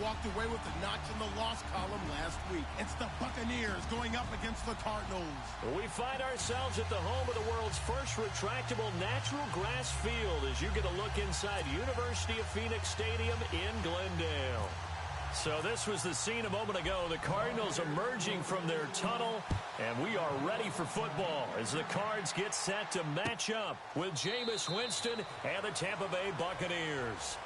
walked away with a notch in the loss column last week. It's the Buccaneers going up against the Cardinals. We find ourselves at the home of the world's first retractable natural grass field as you get a look inside University of Phoenix Stadium in Glendale. So this was the scene a moment ago. The Cardinals emerging from their tunnel, and we are ready for football as the Cards get set to match up with Jameis Winston and the Tampa Bay Buccaneers.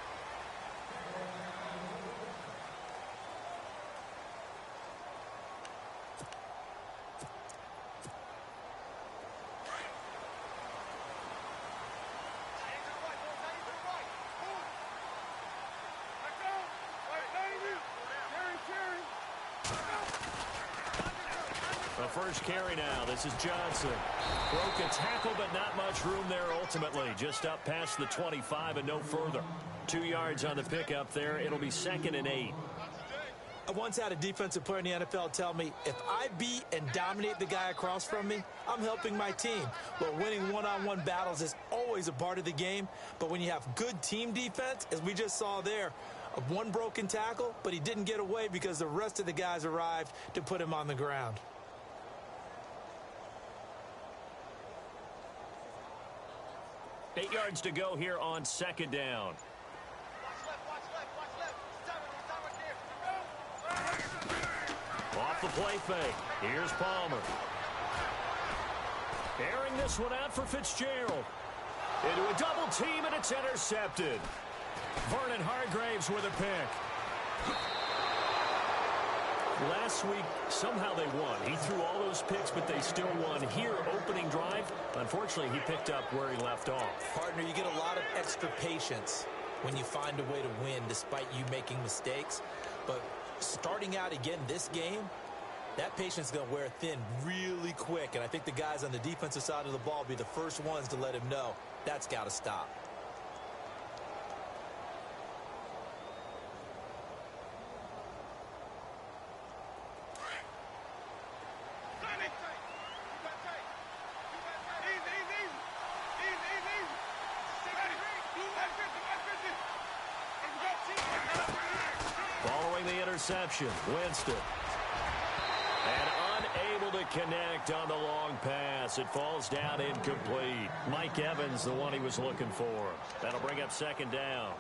The first carry now. This is Johnson. Broke a tackle, but not much room there ultimately. Just up past the 25 and no further. 2 yards on the pickup there. It'll be 2nd and 8. I once had a defensive player in the NFL tell me, if I beat and dominate the guy across from me, I'm helping my team. Well, winning one-on-one battles is always a part of the game. But when you have good team defense, as we just saw there, one broken tackle, but he didn't get away because the rest of the guys arrived to put him on the ground. Eight yards to go here on 2nd down. Off the play fake. Here's Palmer. Airing this one out for Fitzgerald. Into a double team, and it's intercepted. Vernon Hargraves with a pick. Last week, somehow they won. He threw all those picks, but they still won. Here, opening drive, unfortunately, he picked up where he left off. Partner, you get a lot of extra patience when you find a way to win despite you making mistakes. But starting out again this game, that patience is going to wear thin really quick. And I think the guys on the defensive side of the ball will be the first ones to let him know that's got to stop. Following the interception, Winston. And unable to connect on the long pass. It falls down incomplete. Mike Evans, the one he was looking for. That'll bring up 2nd down.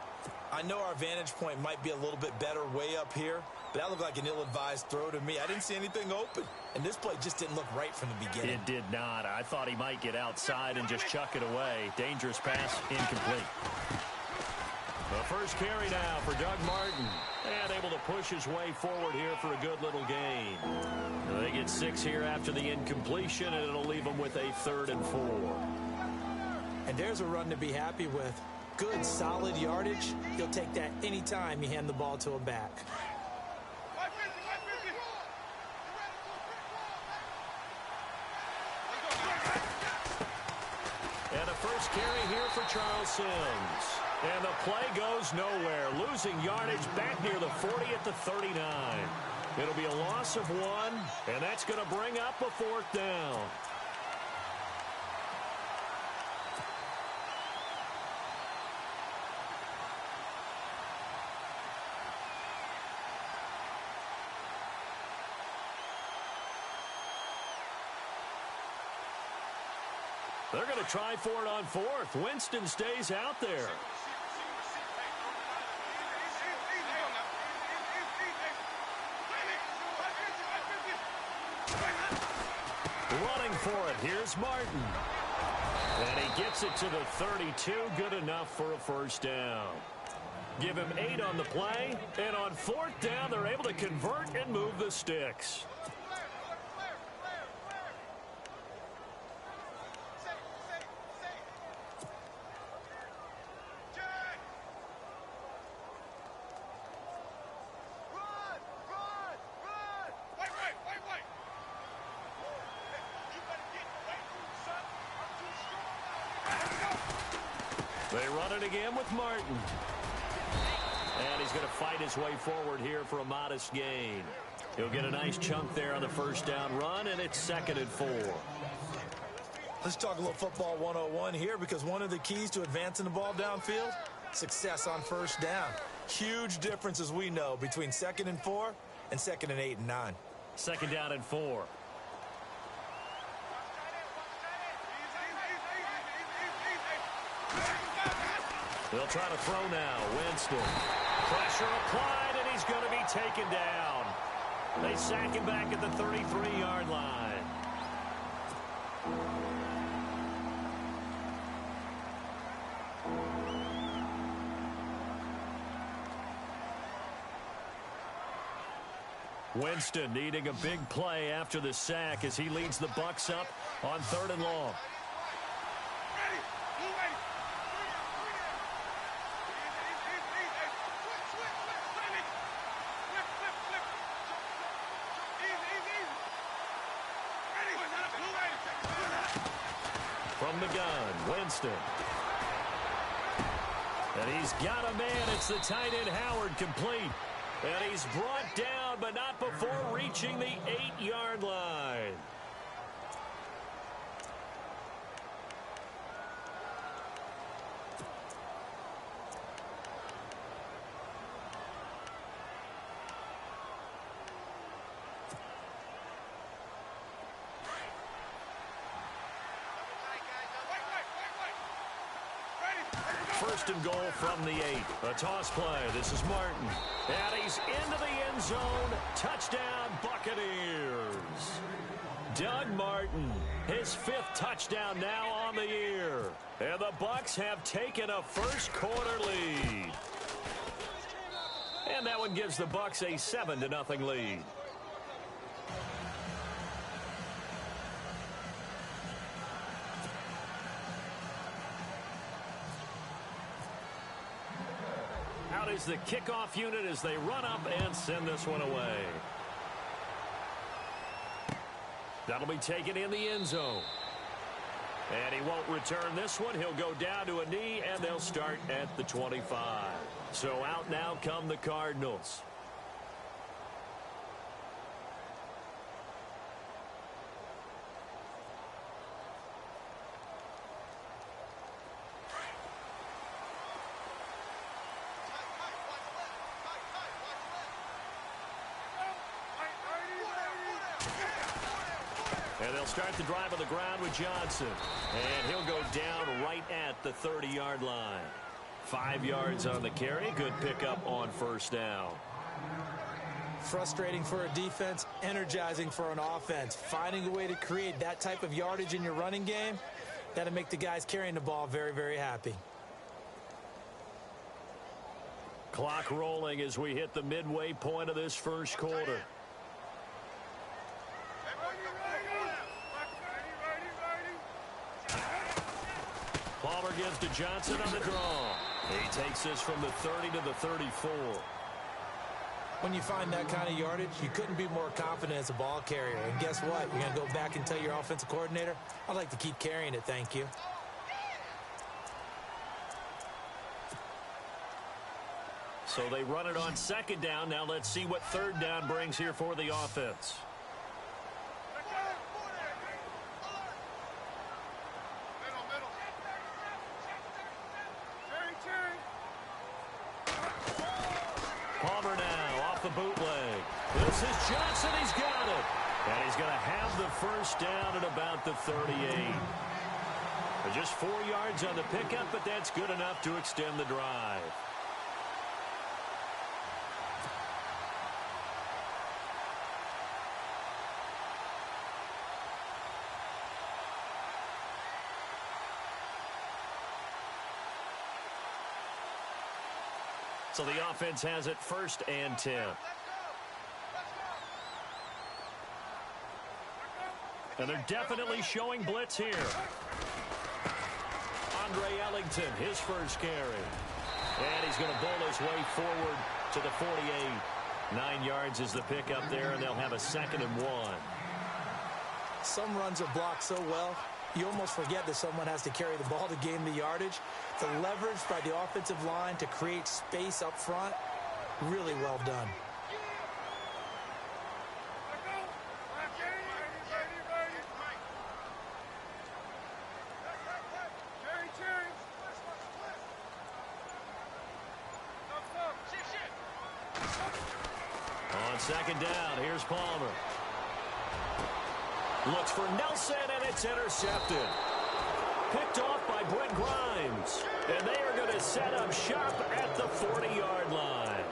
I know our vantage point might be a little bit better way up here, but that looked like an ill-advised throw to me. I didn't see anything open, and this play just didn't look right from the beginning. It did not. I thought he might get outside and just chuck it away. Dangerous pass, incomplete. The first carry now for Doug Martin. And able to push his way forward here for a good little gain. They get 6 here after the incompletion, and it'll leave them with a 3rd and 4. And there's a run to be happy with. Good, solid yardage. He'll take that anytime you hand the ball to him back. And a first carry here for Charles Sims. And the play goes nowhere. Losing yardage back near the 40 at the 39. It'll be a loss of 1, and that's going to bring up a 4th down. They're going to try for it on 4th. Winston stays out there. Running for it. Here's Martin. And he gets it to the 32. Good enough for a 1st down. Give him 8 on the play. And on 4th down, they're able to convert and move the sticks. They run it again with Martin. And he's going to fight his way forward here for a modest gain. He'll get a nice chunk there on the 1st down run, and it's 2nd and 4. Let's talk a little football 101 here, because one of the keys to advancing the ball downfield, success on 1st down. Huge difference, as we know, between 2nd and 4 and 2nd and 8 and 9. 2nd down and 4. They'll try to throw now. Winston. Pressure applied, and he's going to be taken down. They sack him back at the 33-yard line. Winston needing a big play after the sack as he leads the Bucs up on 3rd and long. From the gun, Winston. And he's got a man. It's the tight end, Howard, complete. And he's brought down, but not before reaching the 8-yard line. First and goal from the 8. A toss play. This is Martin. And he's into the end zone. Touchdown, Buccaneers. Doug Martin, his 5th touchdown now on the year. And the Bucs have taken a first-quarter lead. And that one gives the Bucs a 7-0 lead. Out is the kickoff unit as they run up and send this one away. That'll be taken in the end zone. And he won't return this one. He'll go down to a knee, and they'll start at the 25. So out now come the Cardinals. And they'll start the drive on the ground with Johnson. And he'll go down right at the 30-yard line. 5 yards on the carry. Good pickup on first down. Frustrating for a defense, energizing for an offense. Finding a way to create that type of yardage in your running game, that'll make the guys carrying the ball very, very happy. Clock rolling as we hit the midway point of this first quarter. Palmer gives to Johnson on the draw. He takes this from the 30 to the 34. When you find that kind of yardage, you couldn't be more confident as a ball carrier. And guess what? You're going to go back and tell your offensive coordinator, I'd like to keep carrying it, thank you. So they run it on second down. Now let's see what third down brings here for the offense. Palmer now off the bootleg. This is Johnson. He's got it. And he's going to have the first down at about the 38. Just 4 yards on the pickup, but that's good enough to extend the drive. So the offense has it 1st and 10. And they're definitely showing blitz here. Andre Ellington, his first carry. And he's going to bowl his way forward to the 48. 9 yards is the pickup there, and they'll have a 2nd and 1. Some runs are blocked so well, you almost forget that someone has to carry the ball to gain the yardage. The leverage by the offensive line to create space up front, really well done. On second down, here's Palmer. Looks for Nelson, and it's intercepted. Picked off by Brent Grimes. And they are going to set up shop at the 40-yard line.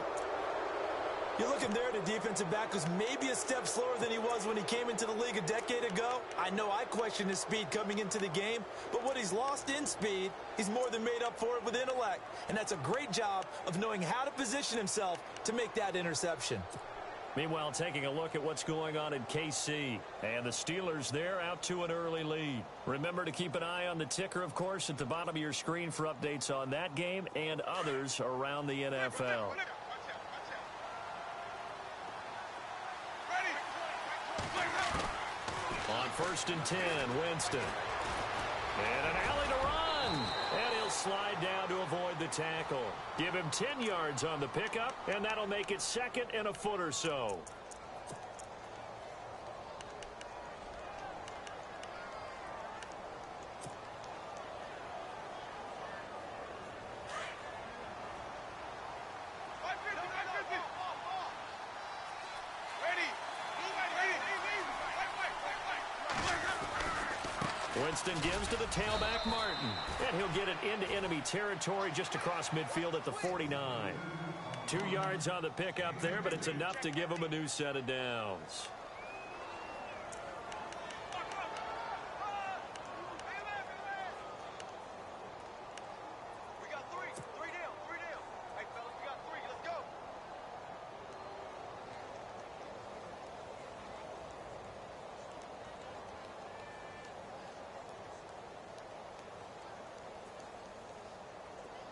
You're looking there at a defensive back who's maybe a step slower than he was when he came into the league a decade ago. I know I questioned his speed coming into the game, but what he's lost in speed, he's more than made up for it with intellect. And that's a great job of knowing how to position himself to make that interception. Meanwhile, taking a look at what's going on in KC. And the Steelers, they're out to an early lead. Remember to keep an eye on the ticker, of course, at the bottom of your screen for updates on that game and others around the NFL. On 1st and 10, Winston. And an alley to run. And he'll slide down to avoid the tackle. Give him 10 yards on the pickup, and that'll make it 2nd and a foot or so. Winston gives to the tailback, Martin. And he'll get it into enemy territory just across midfield at the 49. 2 yards on the pickup there, but it's enough to give him a new set of downs.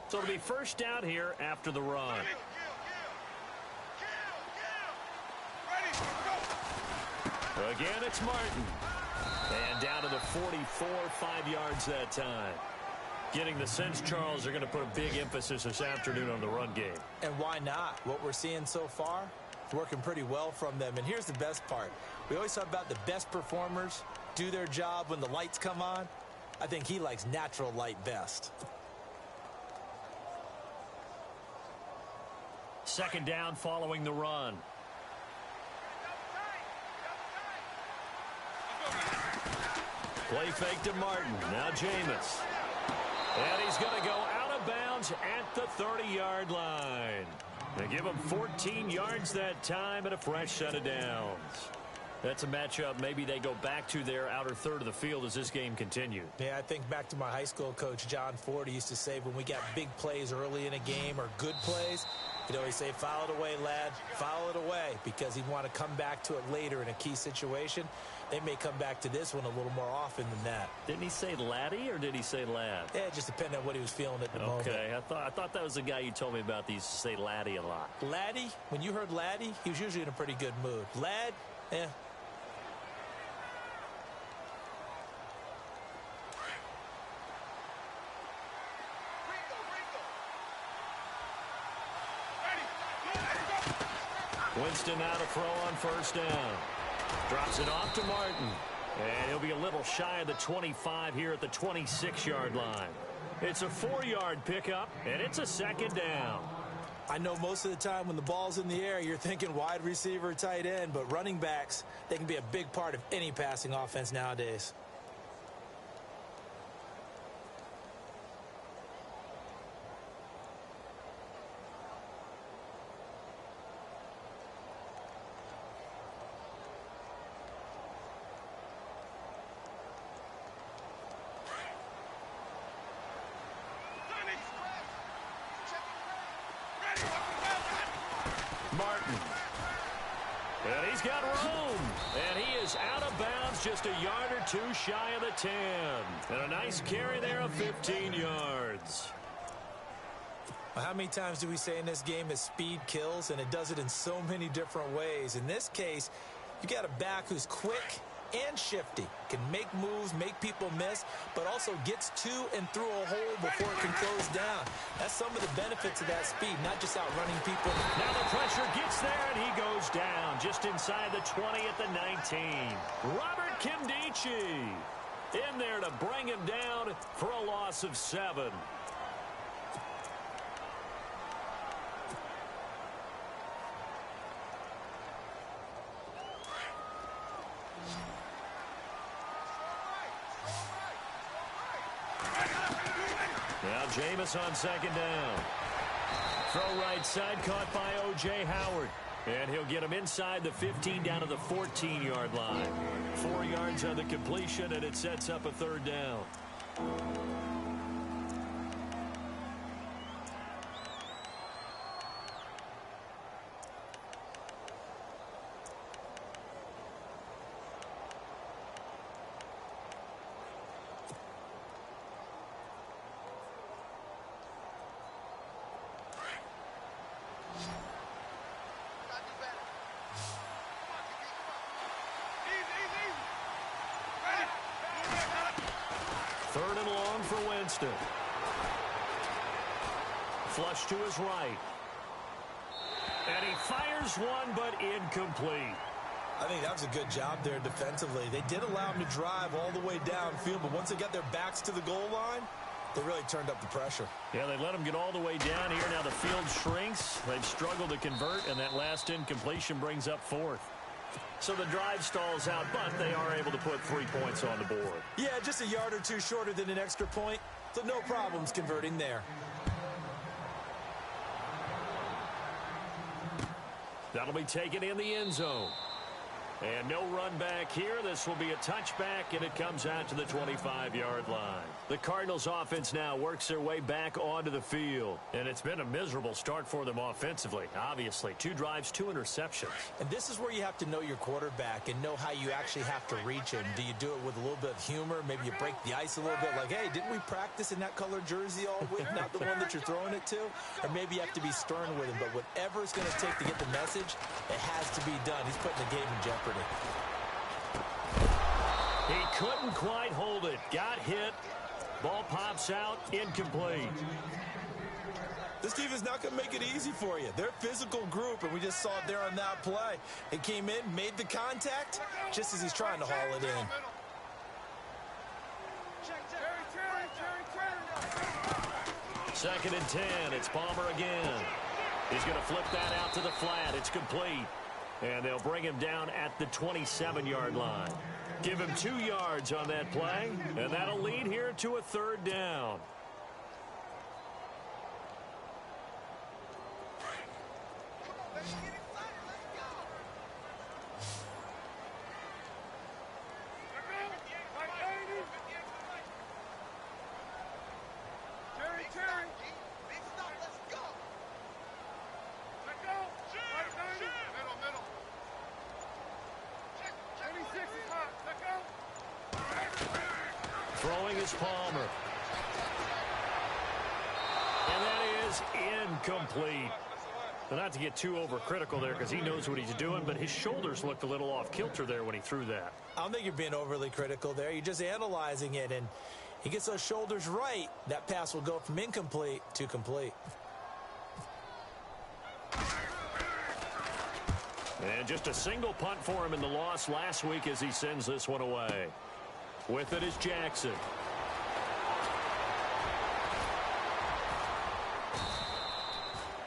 So it'll be first out here after the run. Again, it's Martin. And down to the 44, 5 yards that time. Getting the sense, Charles, they're going to put a big emphasis this afternoon on the run game. And why not? What we're seeing so far, it's working pretty well from them. And here's the best part. We always talk about the best performers do their job when the lights come on. I think he likes natural light best. 2nd down following the run. Play fake to Martin. Now Jameis. And he's going to go out of bounds at the 30-yard line. They give him 14 yards that time and a fresh set of downs. That's a matchup maybe they go back to their outer third of the field as this game continues. Yeah, I think back to my high school coach, John Ford. He used to say when we got big plays early in a game or good plays, he'd always say, foul it away, lad, foul it away, because he'd want to come back to it later in a key situation. They may come back to this one a little more often than that. Didn't he say laddie or did he say lad? Yeah, it just depended on what he was feeling at the moment. Okay, I thought that was the guy you told me about. He used to say laddie a lot. Laddie, when you heard laddie, he was usually in a pretty good mood. Lad, eh. Winston now to throw on 1st down. Drops it off to Martin. And he'll be a little shy of the 25 here at the 26-yard line. It's a 4-yard pickup, and it's a 2nd down. I know most of the time when the ball's in the air, you're thinking wide receiver, tight end, but running backs, they can be a big part of any passing offense nowadays. Martin. And he's got room. And he is out of bounds just a yard or two shy of the 10. And a nice carry there of 15 yards. Well, how many times do we say in this game that speed kills, and it does it in so many different ways? In this case, you got a back who's quick and shifty, can make moves, make people miss, but also gets to and through a hole before it can close down. That's some of the benefits of that speed, not just outrunning people. Now the pressure gets there, and he goes down just inside the 20 at the 19. Robert KID-KJ in there to bring him down for a loss of 7. Now Jameis on second down. Throw right side caught by O.J. Howard. And he'll get him inside the 15 down to the 14-yard line. 4 yards on the completion, and it sets up a third down. Third and long for Winston. Flush to his right. And he fires one, but incomplete. I think that was a good job there defensively. They did allow him to drive all the way downfield, but once they got their backs to the goal line, they really turned up the pressure. Yeah, they let him get all the way down here. Now the field shrinks. They've struggled to convert, and that last incompletion brings up fourth. So the drive stalls out, but they are able to put 3 points on the board. Yeah, just a yard or two shorter than an extra point, so no problems converting there. That'll be taken in the end zone. And no run back here. This will be a touchback, and it comes out to the 25-yard line. The Cardinals offense now works their way back onto the field. And it's been a miserable start for them offensively, obviously. 2 drives, 2 interceptions. And this is where you have to know your quarterback and know how you actually have to reach him. Do you do it with a little bit of humor? Maybe you break the ice a little bit, like, hey, didn't we practice in that colored jersey all week, not the one that you're throwing it to? Or maybe you have to be stern with him. But whatever it's going to take to get the message, it has to be done. He's putting the game in jeopardy. He couldn't quite hold it. Got hit. Ball pops out. Incomplete. This team is not going to make it easy for you. They're a physical group, and we just saw it there on that play. He came in, made the contact, just as he's trying to haul it in. Second and 10. It's Palmer again. He's going to flip that out to the flat. It's complete. And they'll bring him down at the 27-yard line. Give him 2 yards on that play, and that'll lead here to a third down. Throwing is Palmer. And that is incomplete. But not to get too overcritical there because he knows what he's doing, but his shoulders looked a little off kilter there when he threw that. I don't think you're being overly critical there. You're just analyzing it, and he gets those shoulders right. That pass will go from incomplete to complete. And just a single punt for him in the loss last week as he sends this one away. With it is Jackson.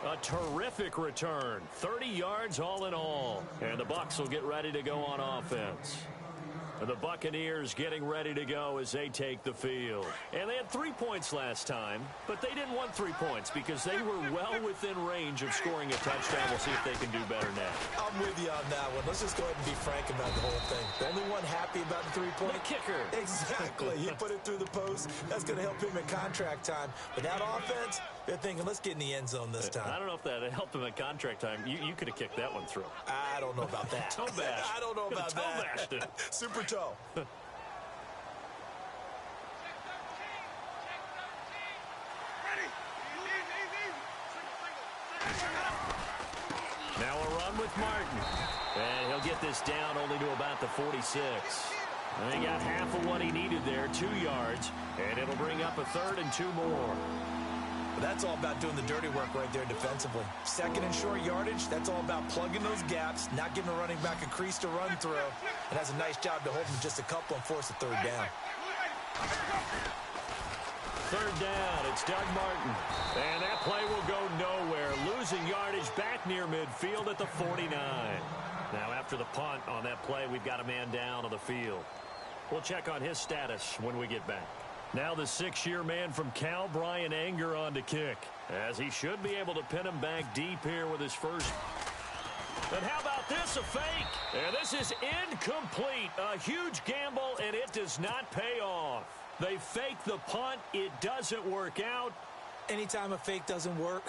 A terrific return. 30 yards all in all. And the Bucs will get ready to go on offense. And the Buccaneers getting ready to go as they take the field. And they had 3 points last time, but they didn't want 3 points because they were well within range of scoring a touchdown. We'll see if they can do better now. I'm with you on that one. Let's just go ahead and be frank about the whole thing. The only one happy about the 3-point? The kicker. Exactly. He put it through the post. That's going to help him in contract time. But that offense, they're thinking, let's get in the end zone this time. I don't know if that helped him at contract time. You could have kicked that one through. I don't know about that. Toe bash. I don't know about toe that. Bashed it. Super toe. Now a run with Martin. And he'll get this down only to about the 46. And he got half of what he needed there, 2 yards. And it'll bring up a third and 2 more. That's all about doing the dirty work right there defensively. Second and short yardage, that's all about plugging those gaps, not giving a running back a crease to run through. And has a nice job to hold him just a couple and force a third down. Third down, it's Doug Martin. And that play will go nowhere. Losing yardage back near midfield at the 49. Now after the punt on that play, we've got a man down on the field. We'll check on his status when we get back. Now the 6-year man from Cal, Brian Anger, on to kick, as he should be able to pin him back deep here with his first. And how about this, a fake? And this is incomplete. A huge gamble, and it does not pay off. They fake the punt. It doesn't work out. Anytime a fake doesn't work,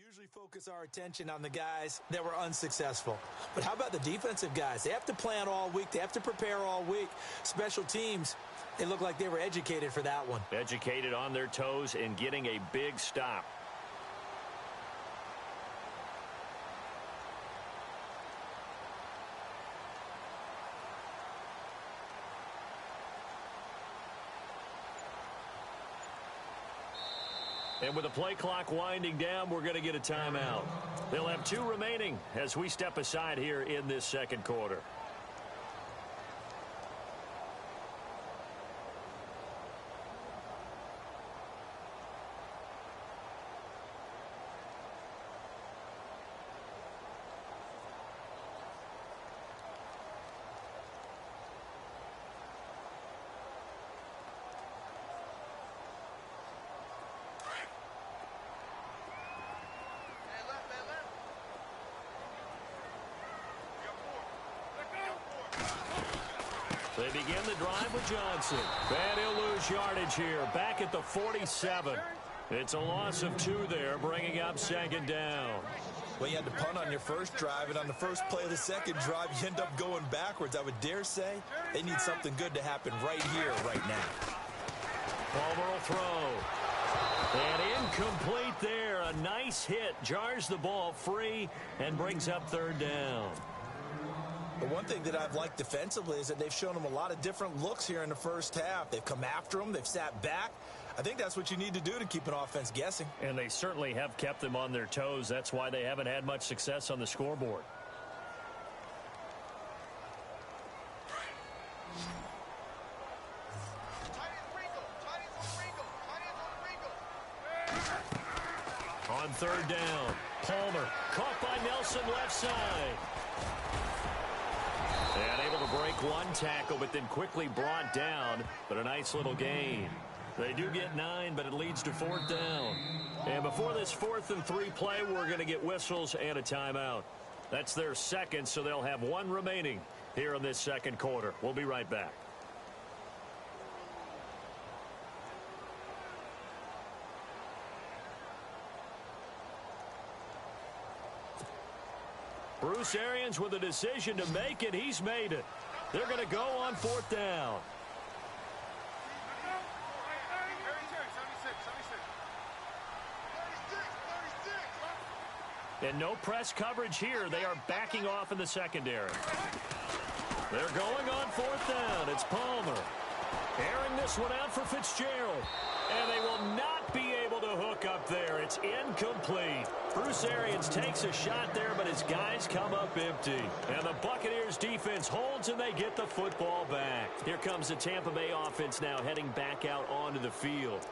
usually focus our attention on the guys that were unsuccessful. But how about the defensive guys? They have to plan all week. They have to prepare all week. Special teams, they look like they were educated for that one. Educated on their toes and getting a big stop. And with the play clock winding down, we're going to get a timeout. They'll have 2 remaining as we step aside here in this second quarter. They begin the drive with Johnson. And he'll lose yardage here, back at the 47. It's a loss of 2 there, bringing up second down. Well, you had to punt on your first drive, and on the first play of the second drive, you end up going backwards. I would dare say they need something good to happen right here, right now. Palmer will throw. And incomplete there. A nice hit. Jars the ball free and brings up third down. The one thing that I've liked defensively is that they've shown them a lot of different looks here in the first half. They've come after them. They've sat back. I think that's what you need to do to keep an offense guessing. And they certainly have kept them on their toes. That's why they haven't had much success on the scoreboard. On third down, Palmer caught by Nelson left side. And able to break one tackle, but then quickly brought down. But a nice little gain. They do get 9, but it leads to fourth down. And before this 4th and 3 play, we're going to get whistles and a timeout. That's their second, so they'll have 1 remaining here in this second quarter. We'll be right back. Bruce Arians with a decision to make it. He's made it. They're going to go on 4th down. And no press coverage here. They are backing off in the secondary. They're going on 4th down. It's Palmer. Airing this one out for Fitzgerald. And they will not be able to hook up there. It's incomplete. Bruce Arians takes a shot there, but his guys come up empty. And the Buccaneers defense holds, and they get the football back. Here comes the Tampa Bay offense now heading back out onto the field.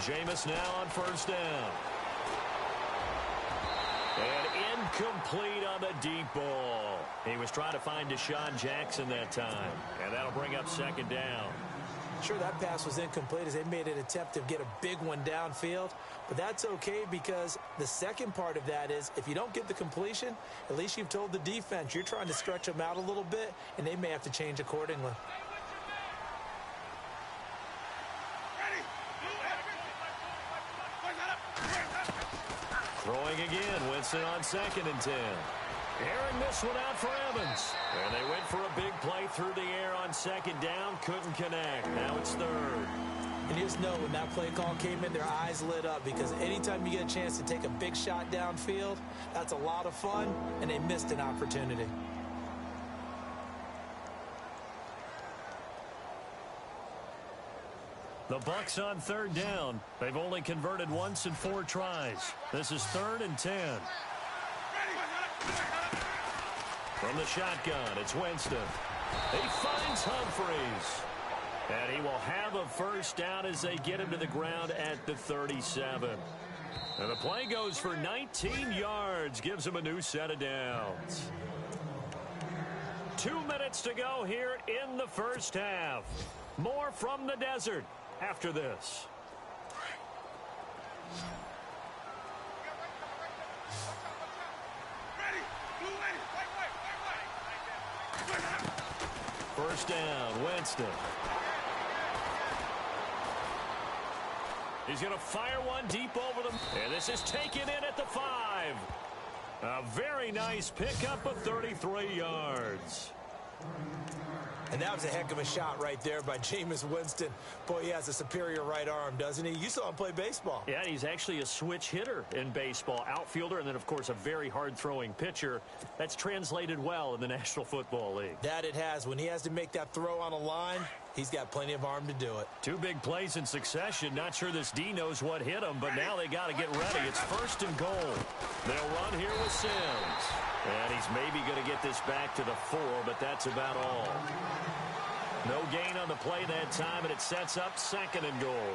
Jameis now on first down. And incomplete on the deep ball. He was trying to find Deshaun Jackson that time. And that'll bring up second down. Sure, that pass was incomplete as they made an attempt to get a big one downfield. But that's okay because the second part of that is if you don't get the completion, at least you've told the defense you're trying to stretch them out a little bit, and they may have to change accordingly. Throwing again, Winston on 2nd and 10. Airing this one out for Evans. And they went for a big play through the air on 2nd down. Couldn't connect. Now it's 3rd. And you just know when that play call came in, their eyes lit up because anytime you get a chance to take a big shot downfield, that's a lot of fun, and they missed an opportunity. The Bucs on 3rd down. They've only converted once in 4 tries. This is 3rd and 10. From the shotgun, it's Winston. He finds Humphries. And he will have a first down as they get him to the ground at the 37. And the play goes for 19 yards. Gives him a new set of downs. 2 minutes to go here in the first half. More from the desert after this. First down, Winston. He's going to fire one deep over them. And this is taken in at the 5. A very nice pickup of 33 yards. And that was a heck of a shot right there by Jameis Winston. Boy, he has a superior right arm, doesn't he? You saw him play baseball. Yeah, he's actually a switch hitter in baseball. Outfielder, and then, of course, a very hard-throwing pitcher. That's translated well in the National Football League. That it has. When he has to make that throw on a line, he's got plenty of arm to do it. 2 big plays in succession. Not sure this D knows what hit him, but now they got to get ready. It's 1st and goal. They'll run here with Sims. And he's maybe going to get this back to the 4, but that's about all. No gain on the play that time, and it sets up 2nd and goal.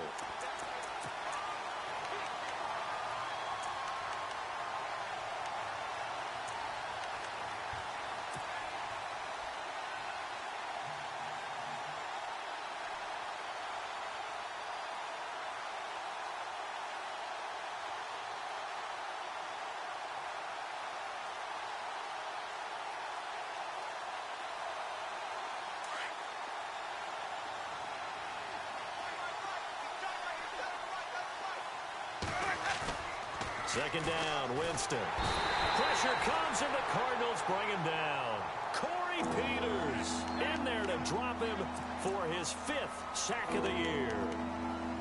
Second down, Winston. Pressure comes, and the Cardinals bring him down. Corey Peters in there to drop him for his 5th sack of the year.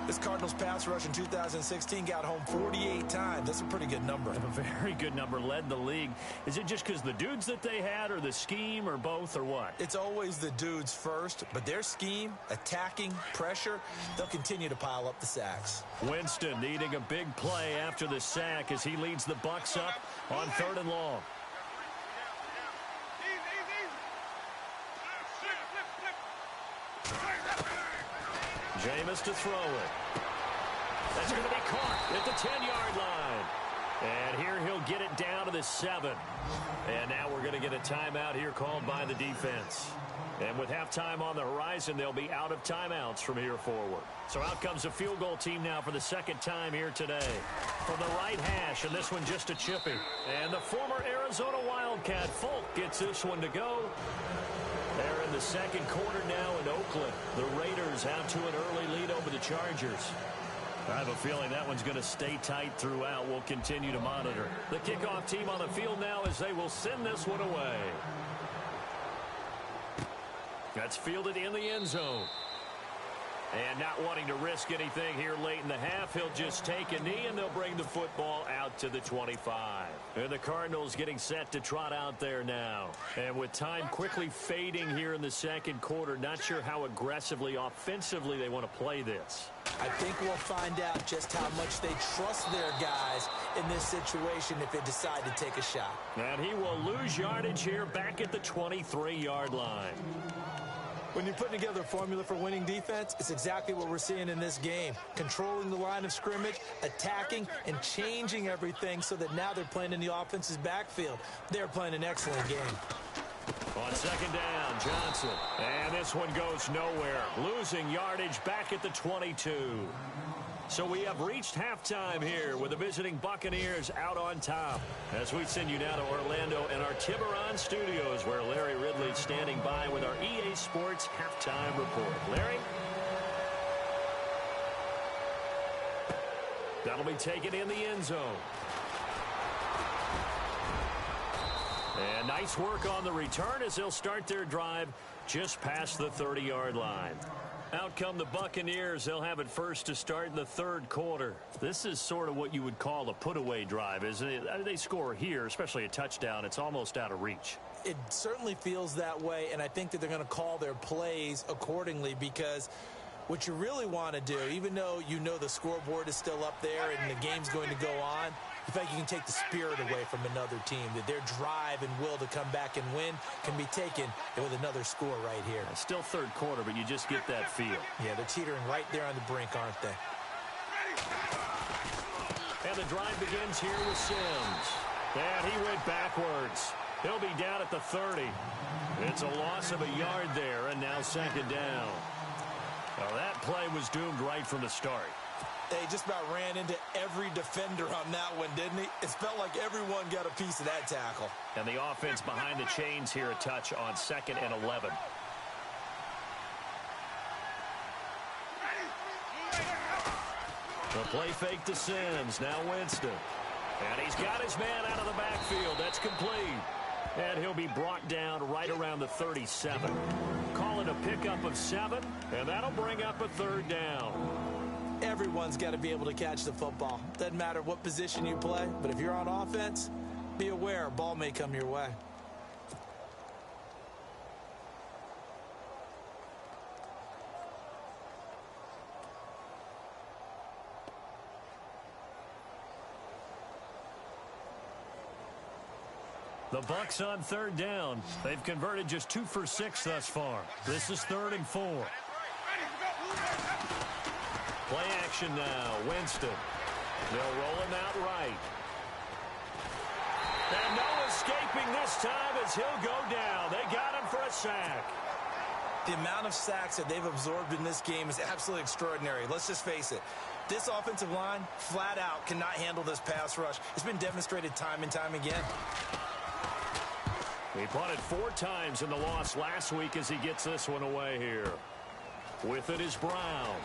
This Cardinals pass rush in 2016 got home 48 times. That's a pretty good number. A very good number, led the league. Is it just because the dudes that they had, or the scheme, or both, or what? It's always the dudes first, but their scheme, attacking, pressure, they'll continue to pile up the sacks. Winston needing a big play after the sack as he leads the Bucs up on 3rd and long. Jameis to throw it. That's going to be caught at the 10-yard line. And here he'll get it down to the 7. And now we're going to get a timeout here called by the defense. And with halftime on the horizon, they'll be out of timeouts from here forward. So out comes a field goal team now for the 2nd time here today. From the right hash, and this one just a chippy. And the former Arizona Wildcat, Folk, gets this one to go. They're in the 2nd quarter now in Oakland. The Raiders have to an early lead over the Chargers. I have a feeling that one's going to stay tight throughout. We'll continue to monitor. The kickoff team on the field now as they will send this one away. That's fielded in the end zone. And not wanting to risk anything here late in the half, he'll just take a knee, and they'll bring the football out to the 25. And the Cardinals getting set to trot out there now. And with time quickly fading here in the 2nd quarter, not sure how aggressively, offensively they want to play this. I think we'll find out just how much they trust their guys in this situation if they decide to take a shot. And he will lose yardage here back at the 23-yard line. When you're putting together a formula for winning defense, it's exactly what we're seeing in this game. Controlling the line of scrimmage, attacking, and changing everything so that now they're playing in the offense's backfield. They're playing an excellent game. On second down, Johnson. And this one goes nowhere. Losing yardage back at the 22. So we have reached halftime here with the visiting Buccaneers out on top. As we send you now to Orlando and our Tiburon studios, where Larry Ridley's standing by with our EA Sports halftime report. Larry? That'll be taken in the end zone. And nice work on the return as they'll start their drive just past the 30-yard line. Out come the Buccaneers. They'll have it first to start in the third quarter. This is sort of what you would call a put-away drive, isn't it? They score here, especially a touchdown. It's almost out of reach. It certainly feels that way, and I think that they're going to call their plays accordingly, because what you really want to do, even though you know the scoreboard is still up there and the game's going to go on, in fact, you can take the spirit away from another team, that their drive and will to come back and win can be taken with another score right here. It's still third quarter, but you just get that feel. Yeah, they're teetering right there on the brink, aren't they? And the drive begins here with Sims. And he went backwards. He'll be down at the 30. It's a loss of a yard there, and now second down. Well, that play was doomed right from the start. They just about ran into every defender on that one, didn't he? It felt like everyone got a piece of that tackle. And the offense behind the chains here a touch on 2nd and 11. The play fake to Sims. Now Winston. And he's got his man out of the backfield. That's complete. And he'll be brought down right around the 37. Call it a pickup of 7, and that'll bring up a third down. Everyone's got to be able to catch the football. Doesn't matter what position you play, but if you're on offense, be aware a ball may come your way. The Bucs on third down. They've converted just 2 for 6 thus far. This is 3rd and 4. Play action now. Winston. They'll roll him out right. And no escaping this time as he'll go down. They got him for a sack. The amount of sacks that they've absorbed in this game is absolutely extraordinary. Let's just face it. This offensive line, flat out, cannot handle this pass rush. It's been demonstrated time and time again. He punted 4 times in the loss last week as he gets this one away here. With it is Brown.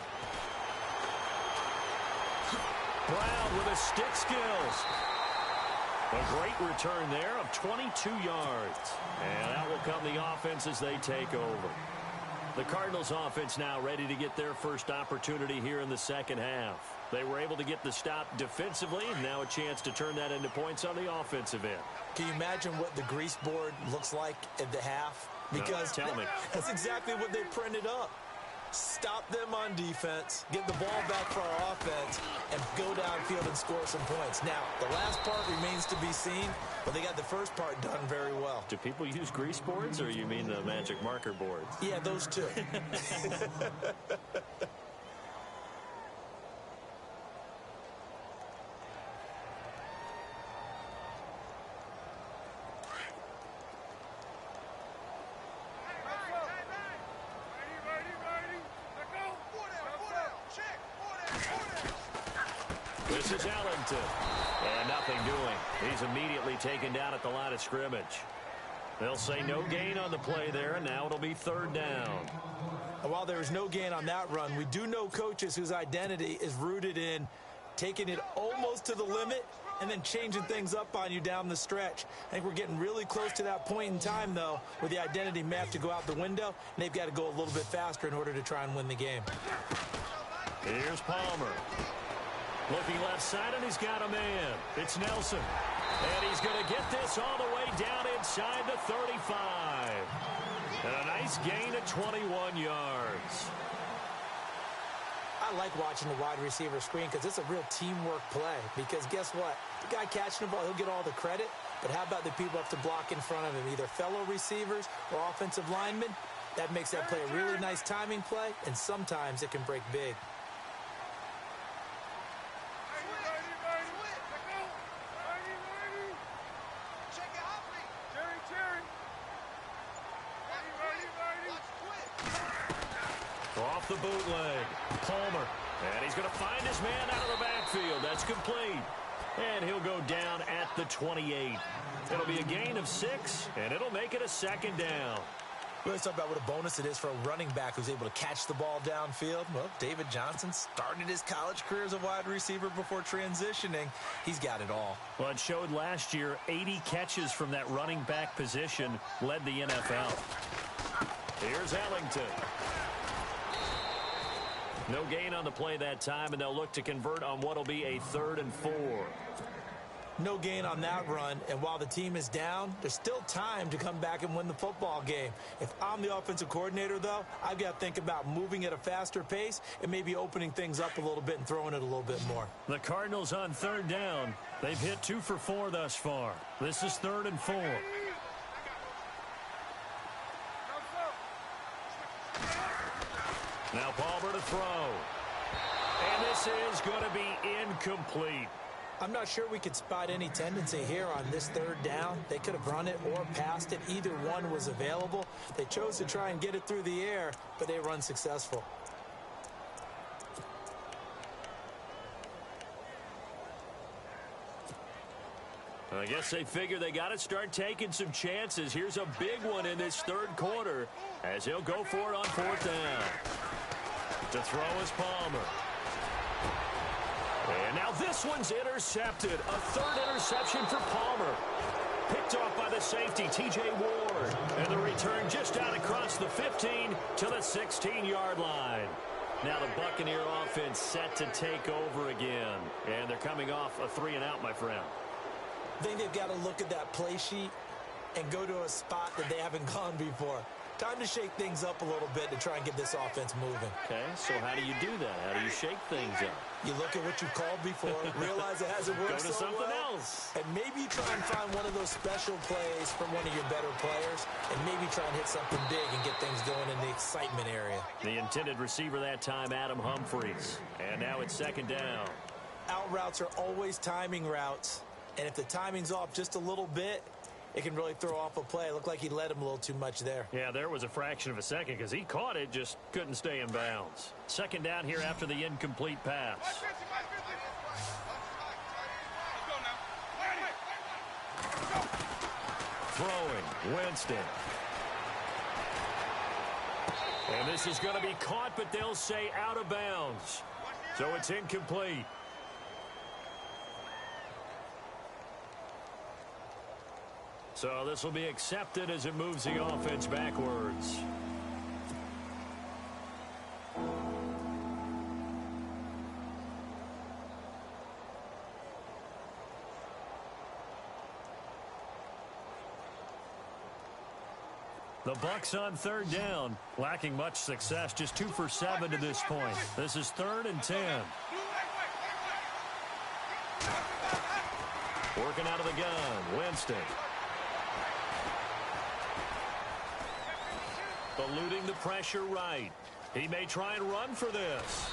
Brown with his stick skills. A great return there of 22 yards. And out will come the offense as they take over. The Cardinals offense now ready to get their first opportunity here in the second half. They were able to get the stop defensively. Now a chance to turn that into points on the offensive end. Can you imagine what the grease board looks like at the half? Because no, tell me. That's exactly what they printed up. Stop them on defense, get the ball back for our offense, and go downfield and score some points. Now, the last part remains to be seen, but they got the first part done very well. Do people use grease boards, or you mean the magic marker boards? Yeah, those two. This is Ellington. And nothing doing. He's immediately taken down at the line of scrimmage. They'll say no gain on the play there, and now it'll be 3rd down. And while there is no gain on that run, we do know coaches whose identity is rooted in taking it almost to the limit and then changing things up on you down the stretch. I think we're getting really close to that point in time, though, where the identity may have to go out the window, and they've got to go a little bit faster in order to try and win the game. Here's Palmer. Looking left side, and he's got a man. It's Nelson. And he's going to get this all the way down inside the 35. And a nice gain of 21 yards. I like watching the wide receiver screen because it's a real teamwork play. Because guess what? The guy catching the ball, he'll get all the credit. But how about the people have to block in front of him, either fellow receivers or offensive linemen? That makes that play a really nice timing play, and sometimes it can break big. Off the bootleg, Palmer. And he's going to find his man out of the backfield. That's complete. And he'll go down at the 28. It'll be a gain of 6, and it'll make it a second down. Let's talk about what a bonus it is for a running back who's able to catch the ball downfield. Well, David Johnson started his college career as a wide receiver before transitioning. He's got it all. Well, it showed last year 80 catches from that running back position led the NFL. Here's Ellington. No gain on the play that time, and they'll look to convert on what will be a 3rd and 4. No gain on that run, and while the team is down, there's still time to come back and win the football game. If I'm the offensive coordinator, though, I've got to think about moving at a faster pace and maybe opening things up a little bit and throwing it a little bit more. The Cardinals on 3rd down. They've hit 2 for 4 thus far. This is 3rd and 4. Now Palmer to throw. And this is going to be incomplete. I'm not sure we could spot any tendency here on this 3rd down. They could have run it or passed it. Either one was available. They chose to try and get it through the air, but they were unsuccessful. I guess they figure they got to start taking some chances. Here's a big one in this 3rd quarter as he'll go for it on 4th down. To throw is Palmer. And now this one's intercepted. A 3rd interception for Palmer. Picked off by the safety, T.J. Ward. And the return just out across the 15 to the 16-yard line. Now the Buccaneer offense set to take over again. And they're coming off a 3-and-out, my friend. I think they've got to look at that play sheet and go to a spot that they haven't gone before. Time to shake things up a little bit to try and get this offense moving. Okay, so how do you do that? How do you shake things up? You look at what you've called before, realize it hasn't worked Go to so something well, else. and maybe try and find one of those special plays from one of your better players, and maybe try and hit something big and get things going in the excitement area. The intended receiver that time, Adam Humphries. And now it's 2nd down. Out routes are always timing routes, and if the timing's off just a little bit, it can really throw off a play. It looked like he led him a little too much there. Yeah, there was a fraction of a second because he caught it, just couldn't stay in bounds. 2nd down here after the incomplete pass. Throwing, Winston. And this is going to be caught, but they'll say out of bounds. So it's incomplete. So this will be accepted as it moves the offense backwards. The Bucs on 3rd down, lacking much success, just 2 for 7 to this point. This is 3rd and 10. Working out of the gun, Winston. Eluding the pressure right. He may try and run for this.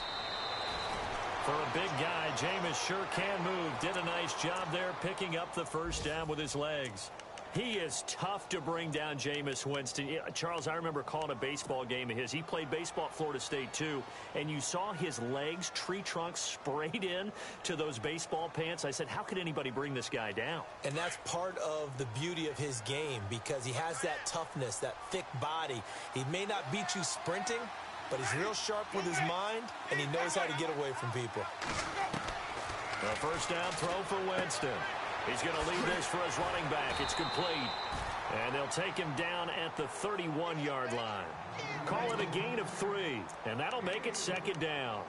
For a big guy, Jameis sure can move. Did a nice job there picking up the 1st down with his legs. He is tough to bring down, Jameis Winston. Charles, I remember calling a baseball game of his. He played baseball at Florida State, too, and you saw his legs, tree trunks sprayed in to those baseball pants. I said, how could anybody bring this guy down? And that's part of the beauty of his game because he has that toughness, that thick body. He may not beat you sprinting, but he's real sharp with his mind, and he knows how to get away from people. The 1st down throw for Winston. He's going to leave this for his running back. It's complete. And they'll take him down at the 31-yard line. Call it a gain of 3, and that'll make it 2nd down.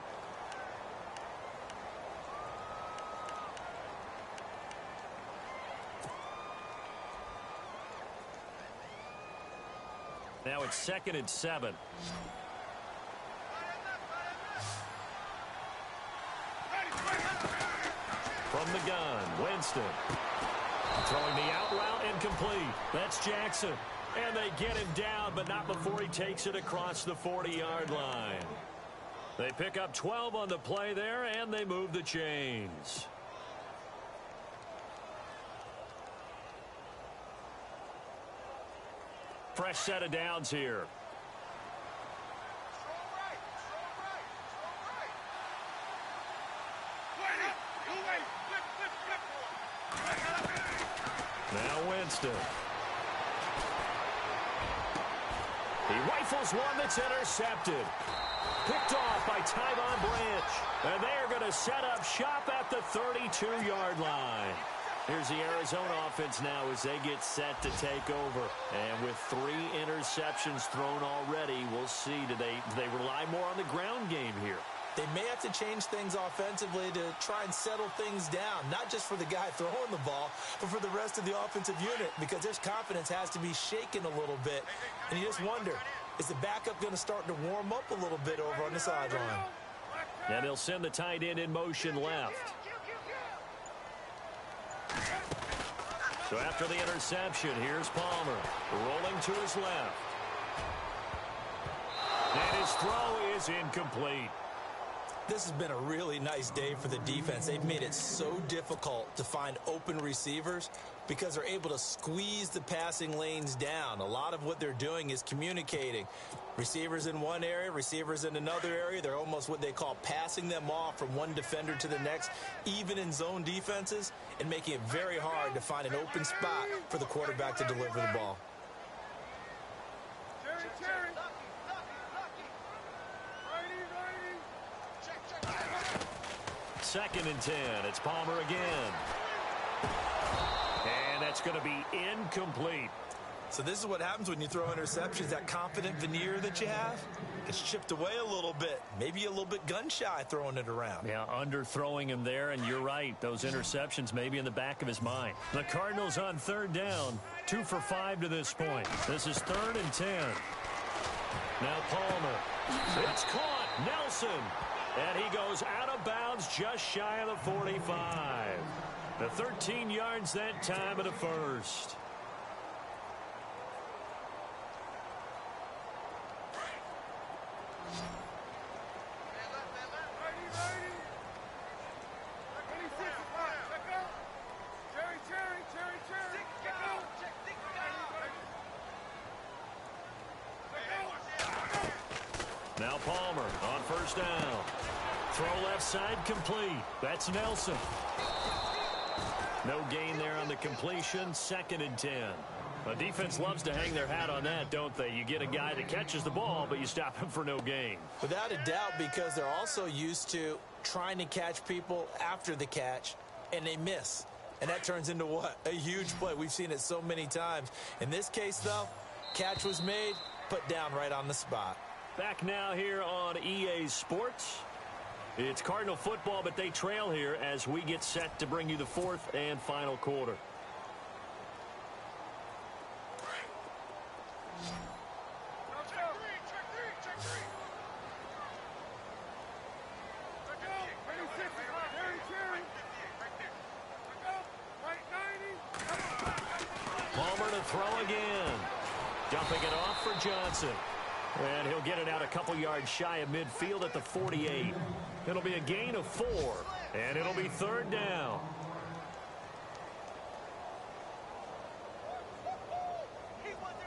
Now it's 2nd and 7. From the gun, Winston. Throwing the out route incomplete. That's Jackson. And they get him down, but not before he takes it across the 40-yard line. They pick up 12 on the play there, and they move the chains. Fresh set of downs here. Now Winston. He rifles one that's intercepted. Picked off by Tyvon Branch. And they are going to set up shop at the 32-yard line. Here's the Arizona offense now as they get set to take over. And with 3 interceptions thrown already, we'll see. Do they rely more on the ground game here? They may have to change things offensively to try and settle things down, not just for the guy throwing the ball, but for the rest of the offensive unit, because their confidence has to be shaken a little bit. And you just wonder, is the backup going to start to warm up a little bit over on the sideline? And they'll send the tight end in motion left. So after the interception, here's Palmer rolling to his left. And his throw is incomplete. This has been a really nice day for the defense. They've made it so difficult to find open receivers because they're able to squeeze the passing lanes down. A lot of what they're doing is communicating. Receivers in one area, receivers in another area. They're almost what they call passing them off from one defender to the next, even in zone defenses, and making it very hard to find an open spot for the quarterback to deliver the ball. Second and 10. It's Palmer again. And that's going to be incomplete. So this is what happens when you throw interceptions. That confident veneer that you have gets chipped away a little bit. Maybe a little bit gun-shy throwing it around. Yeah, underthrowing him there, and you're right. Those interceptions may be in the back of his mind. The Cardinals on third down. 2 for 5 to this point. This is 3rd and 10. Now Palmer. It's caught. Nelson. And he goes out of bounds just shy of the 45. The 13 yards that time of the first. Now Palmer on first down. Throw left side complete. That's Nelson. No gain there on the completion. 2nd and 10. The defense loves to hang their hat on that, don't they? You get a guy that catches the ball, but you stop him for no gain. Without a doubt, because they're also used to trying to catch people after the catch, and they miss. And that turns into what? A huge play. We've seen it so many times. In this case, though, catch was made, put down right on the spot. Back now here on EA Sports. It's Cardinal football, but they trail here as we get set to bring you the 4th and final quarter. Palmer to throw again. Dumping it off for Johnson. And he'll get it out a couple yards shy of midfield at the 48. It'll be a gain of 4. And it'll be 3rd down.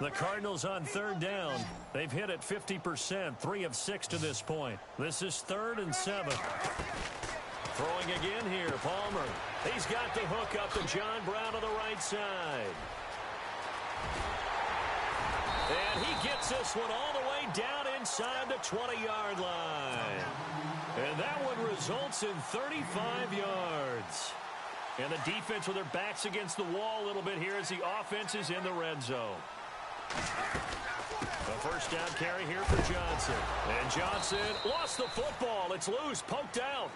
The Cardinals on 3rd down. They've hit it 50%, 3 of 6 to this point. This is 3rd and 7. Throwing again here, Palmer. He's got the hook up to John Brown on the right side. And he gets this one all the way down inside the 20-yard line. And that one results in 35 yards. And the defense with their backs against the wall a little bit here as the offense is in the red zone. The first down carry here for Johnson. And Johnson lost the football. It's loose, poked out.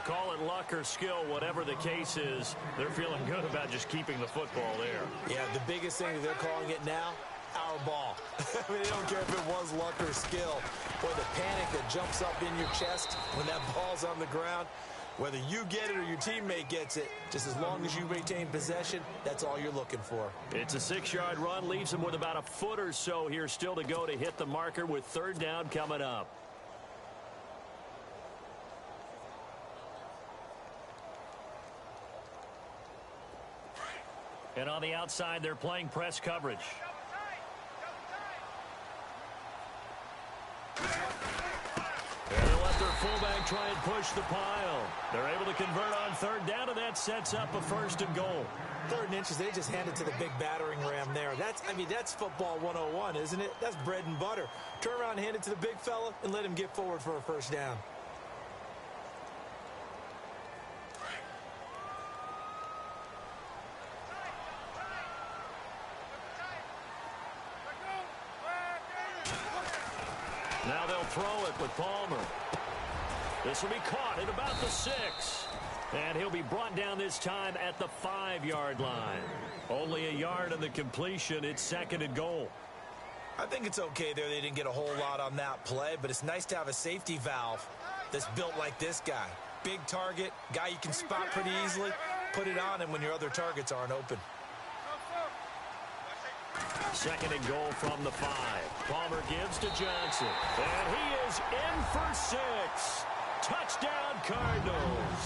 Call it luck or skill, whatever the case is. They're feeling good about just keeping the football there. Yeah, the biggest thing that they're calling it now, our ball. I mean, they don't care if it was luck or skill. Boy, the panic that jumps up in your chest when that ball's on the ground, Whether you get it or your teammate gets it, just as long as you retain possession, that's all you're looking for. It's a 6-yard run, leaves him with about a foot or so here still to go to hit the marker with third down coming up. And on the outside, they're playing press coverage. And they'll let their fullback try and push the pile. They're able to convert on third down, and that sets up a 1st and goal. 3rd and inches, they just hand it to the big battering ram there. That's football 101, isn't it? That's bread and butter. Turn around, hand it to the big fella, and let him get forward for a 1st down. Now they'll throw it with Palmer. This will be caught at about the 6. And he'll be brought down this time at the 5-yard line. Only a yard on the completion. It's 2nd and goal. I think it's okay there. They didn't get a whole lot on that play, but it's nice to have a safety valve that's built like this guy. Big target, guy you can spot pretty easily. Put it on him when your other targets aren't open. 2nd and goal from the 5. Palmer gives to Johnson. And he is in for 6. Touchdown, Cardinals.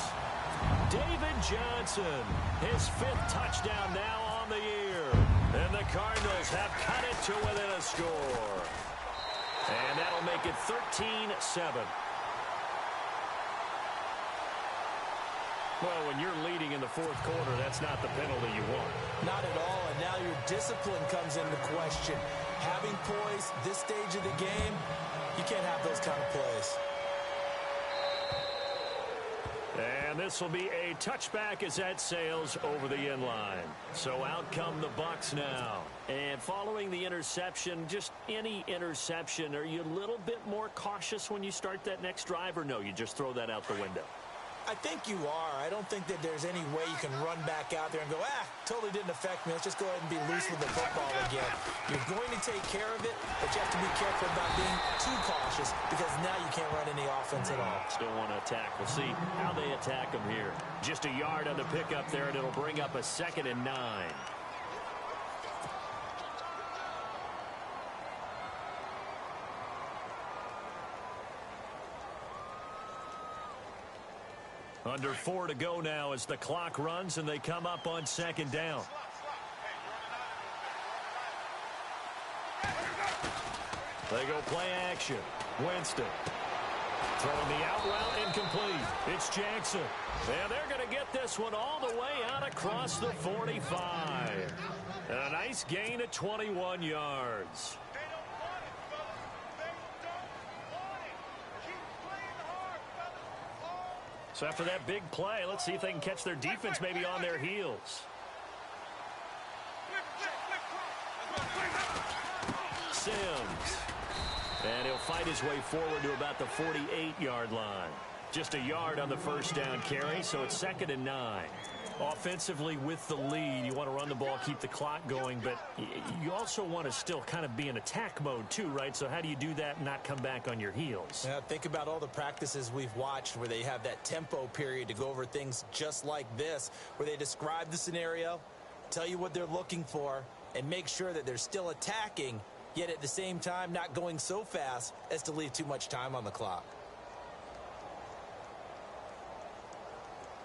David Johnson, his 5th touchdown now on the year. And the Cardinals have cut it to within a score. And that'll make it 13-7. Well, when you're leading in the 4th quarter, that's not the penalty you want. Not at all, and now your discipline comes into question. Having poise this stage of the game, you can't have those kind of plays. And this will be a touchback as that sails over the end line. So out come the Bucs now. And following the interception, just any interception, are you a little bit more cautious when you start that next drive, or no, you just throw that out the window? I think you are. I don't think that there's any way you can run back out there and go, totally didn't affect me. Let's just go ahead and be loose with the football again. You're going to take care of it, but you have to be careful about being too cautious because now you can't run any offense at all. Still want to attack. We'll see how they attack them here. Just a yard on the pickup there, and it'll bring up a 2nd and 9. Under 4 to go now as the clock runs and they come up on 2nd down. They go play action. Winston. Throwing the out route incomplete. It's Jackson. And they're going to get this one all the way out across the 45. And a nice gain of 21 yards. So after that big play, let's see if they can catch their defense maybe on their heels. Sims. And he'll fight his way forward to about the 48-yard line. Just a yard on the 1st down carry, so it's 2nd and 9. Offensively with the lead, you want to run the ball, keep the clock going, but you also want to still kind of be in attack mode too, right? So how do you do that and not come back on your heels? Yeah, think about all the practices we've watched where they have that tempo period to go over things just like this, where they describe the scenario, tell you what they're looking for, and make sure that they're still attacking, yet at the same time not going so fast as to leave too much time on the clock.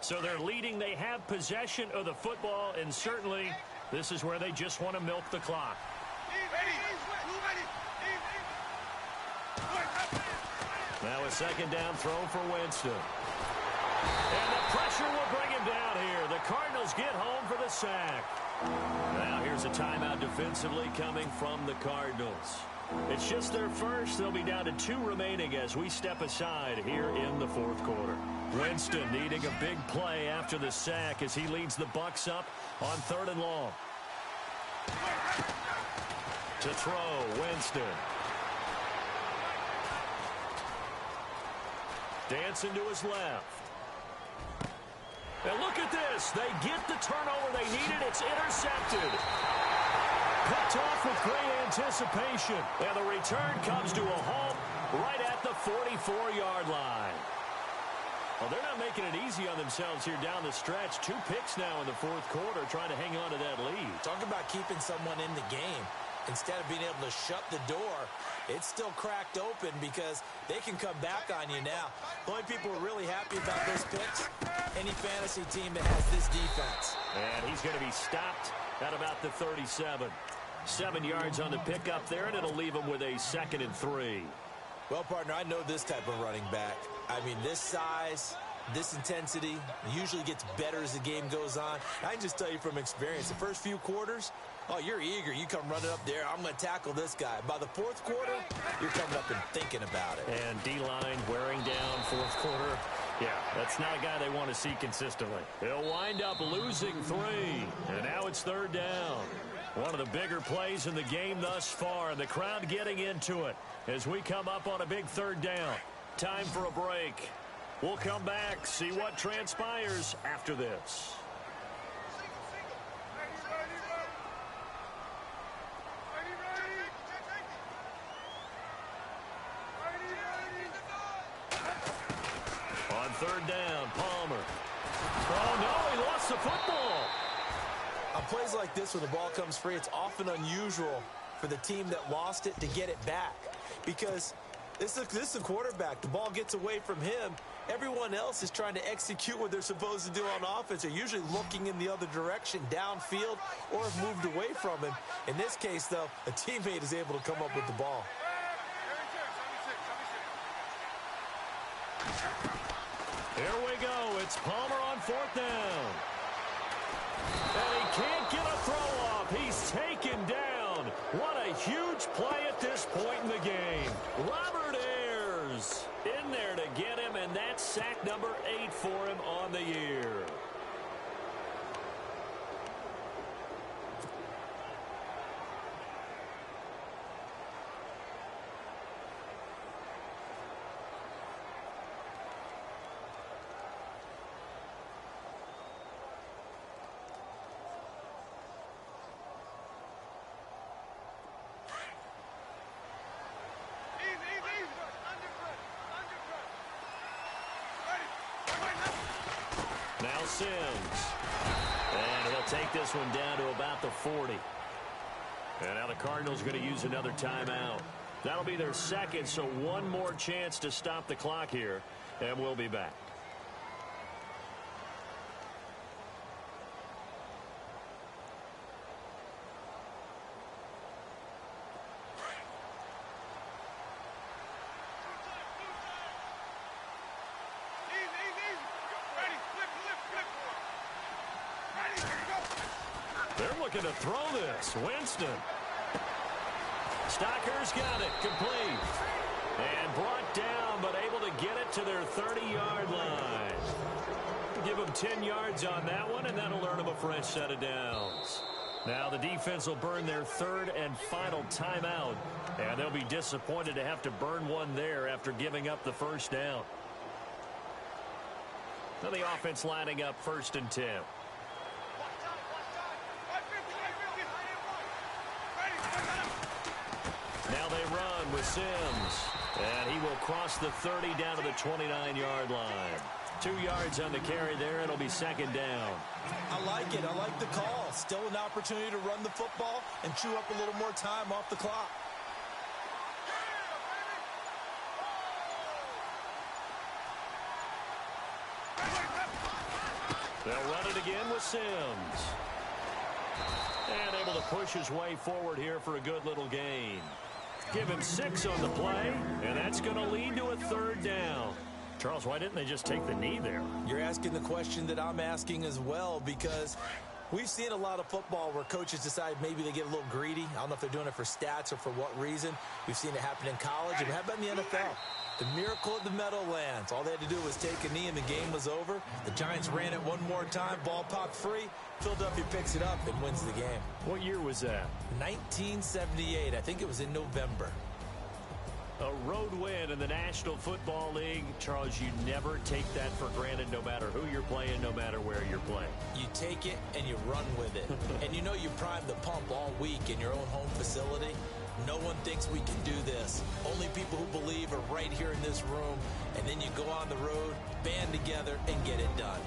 So they're leading. They have possession of the football, and certainly this is where they just want to milk the clock. Now a 2nd down throw for Winston. And the pressure will bring him down here. The Cardinals get home for the sack. Now here's a timeout defensively coming from the Cardinals. It's just their first. They'll be down to 2 remaining as we step aside here in the 4th quarter. Winston needing a big play after the sack as he leads the Bucs up on 3rd and long. To throw, Winston. Dancing to his left. And look at this. They get the turnover they needed. It's intercepted. Picked off with great anticipation. And the return comes to a halt right at the 44-yard line. Well, they're not making it easy on themselves here down the stretch. 2 picks now in the fourth quarter, trying to hang on to that lead. Talk about keeping someone in the game. Instead of being able to shut the door, it's still cracked open because they can come back on you now. The only people who are really happy about those picks, any fantasy team that has this defense. And he's going to be stopped at about the 37. 7 yards on the pickup there, and it'll leave him with a 2nd and 3. Well, partner, I know this type of running back. I mean, this size, this intensity usually gets better as the game goes on. I can just tell you from experience, the first few quarters, oh, you're eager. You come running up there. I'm going to tackle this guy. By the fourth quarter, you're coming up and thinking about it. And D-line wearing down fourth quarter. Yeah, that's not a guy they want to see consistently. He'll wind up losing 3. And now it's 3rd down. One of the bigger plays in the game thus far, and the crowd getting into it as we come up on a big 3rd down. Time for a break. We'll come back, see what transpires after this. On 3rd down, Palmer. Oh, no, he lost the football. On plays like this where the ball comes free, it's often unusual for the team that lost it to get it back because this is the quarterback. The ball gets away from him. Everyone else is trying to execute what they're supposed to do on offense. They're usually looking in the other direction, downfield, or have moved away from him. In this case, though, a teammate is able to come up with the ball. Here we go. It's Palmer on 4th down. And he can't get a throw off. He's taken down. What a huge play at this point in the game. Robert Ayers in there to get him, and that's sack number 8 for him on the year. Now Sims. And he'll take this one down to about the 40. And now the Cardinals are going to use another timeout. That'll be their 2nd, so one more chance to stop the clock here, and we'll be back. They're looking to throw this. Winston. Stocker's got it. Complete. And brought down, but able to get it to their 30-yard line. Give them 10 yards on that one, and that'll earn them a fresh set of downs. Now the defense will burn their 3rd and final timeout, and they'll be disappointed to have to burn one there after giving up the 1st down. Now the offense lining up 1st and 10. Now they run with Sims. And he will cross the 30 down to the 29-yard line. 2 yards on the carry there. It'll be 2nd down. I like it. I like the call. Still an opportunity to run the football and chew up a little more time off the clock. They'll run it again with Sims. And able to push his way forward here for a good little gain. Give him 6 on the play, and that's going to lead to a 3rd down. Charles, why didn't they just take the knee there? You're asking the question that I'm asking as well, because we've seen a lot of football where coaches decide maybe they get a little greedy. I don't know if they're doing it for stats or for what reason. We've seen it happen in college, and how about in the NFL? The miracle of the Meadowlands. All they had to do was take a knee, and the game was over. The Giants ran it one more time. Ball popped free. Philadelphia picks it up and wins the game. What year was that? 1978. I think it was in November. A road win in the National Football League. Charles, you never take that for granted no matter who you're playing, no matter where you're playing. You take it and you run with it. And you know you primed the pump all week in your own home facility. No one thinks we can do this. Only people who believe are right here in this room. And then you go on the road, band together, and get it done.